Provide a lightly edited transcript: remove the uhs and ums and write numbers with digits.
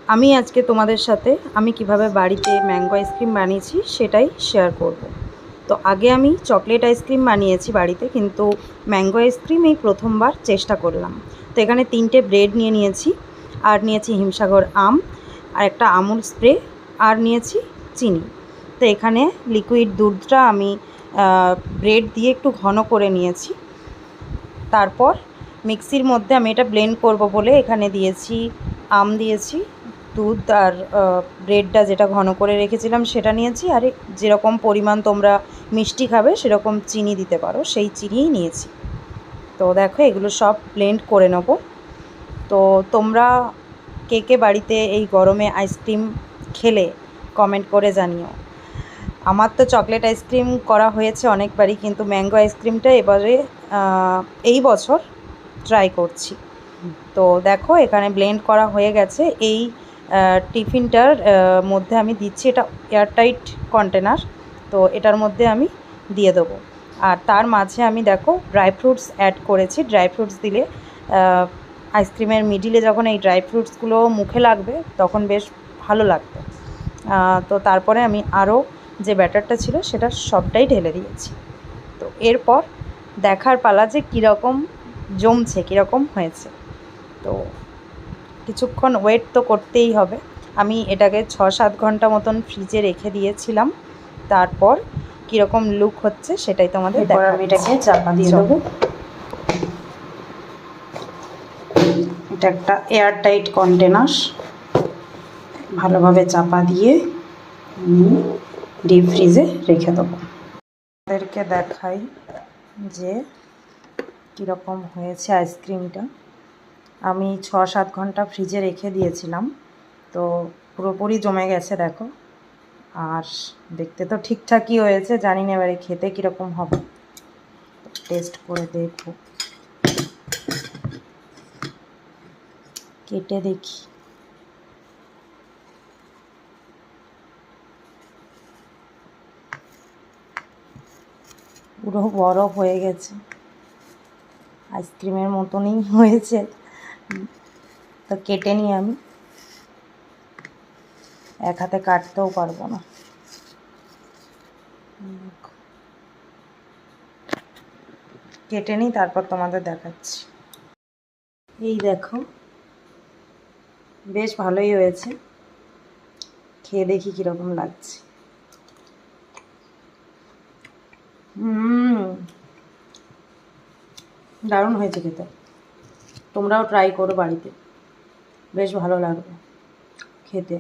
আমি আজকে তোমাদের সাথে আমি কিভাবে বাড়িতে ম্যাঙ্গো আইসক্রিম বানিয়েছি সেটাই শেয়ার করব। তো আগে আমি চকলেট আইসক্রিম বানিয়েছি বাড়িতে, কিন্তু ম্যাঙ্গো আইসক্রিম এই প্রথমবার চেষ্টা করলাম। তো এখানে 3টে ব্রেড নিয়ে নিয়েছি, আর নিয়েছি হিমসাগর আম, আর একটা আমুল স্প্রে, আর নিয়েছি চিনি। তো এখানে লিকুইড দুধটা আমি ব্রেড দিয়ে একটু ঘন করে নিয়েছি। তারপর মিক্সির মধ্যে আমি এটা ব্লেন্ড করব বলে এখানে দিয়েছি আম, দিয়েছি দুধ, আর ব্রেডটা যেটা ঘন করে রেখেছিলাম সেটা নিয়েছি, আর যেরকম পরিমাণ তোমরা মিষ্টি খাবে সেরকম চিনি দিতে পারো, সেই চিনিই নিয়েছি। তো দেখো এগুলো সব ব্লেন্ড করে নেব। তো তোমরা কে কে বাড়িতে এই গরমে আইসক্রিম খেলে কমেন্ট করে জানিও। আমার তো চকলেট আইসক্রিম করা হয়েছে অনেকবারই, কিন্তু ম্যাঙ্গো আইসক্রিমটা এবারে এই বছর ট্রাই করছি। তো দেখো এখানে ব্লেন্ড করা হয়ে গেছে। এই টিফিনটার মধ্যে আমি দিচ্ছি, এটা এয়ারটাইট কন্টেনার, তো এটার মধ্যে আমি দিয়ে দেবো। আর তার মাঝে আমি দেখো ড্রাই ফ্রুটস অ্যাড করেছি। ড্রাই ফ্রুটস দিলে আইসক্রিমের মিডিলে যখন এই ড্রাই ফ্রুটসগুলো মুখে লাগবে তখন বেশ ভালো লাগবে। তো তারপরে আমি আরও যে ব্যাটারটা ছিল সেটা সবটাই ঢেলে দিয়েছি। তো এরপর দেখার পালা যে কীরকম জমছে, কীরকম হয়েছে। তো কিছুক্ষণ ওয়েট তো করতেই হবে। আমি এটাকে 6-7 ঘন্টা মতন ফ্রিজে রেখে দিয়েছিলাম। তারপর কীরকম লুক হচ্ছে সেটাই তোমাদের দেখাবো। আমি এটাকে চাপা দিয়ে দেবো। এটা একটা এয়ারটাইট কন্টেনার, ভালোভাবে চাপা দিয়ে ডিপ ফ্রিজে রেখে দেবো। আপনাদেরকে দেখাই যে কীরকম হয়েছে আইসক্রিমটা। আমি 6-7 ঘন্টা ফ্রিজে রেখে দিয়েছিলাম, তো পুরোপুরি জমে গেছে দেখো। আর দেখতে তো ঠিকঠাকই হয়েছে, জানি না এবারে খেতে কীরকম হবে, টেস্ট করে দেখব। কেটে দেখি। পুরো বরফ হয়ে গেছে, আইসক্রিমের মতনই হয়েছে। তো কেটে নিই আমি, এক হাতে কাটতেও পারবো না। কেটে নিই, তারপর তোমাদের দেখাচ্ছি। এই দেখো বেশ ভালোই হয়েছে, খেয়ে দেখি কীরকম লাগছে। দারুণ হয়েছে খেতে। তোমরাও ট্রাই করো বাড়িতে, বেশ ভালো লাগবে খেতে।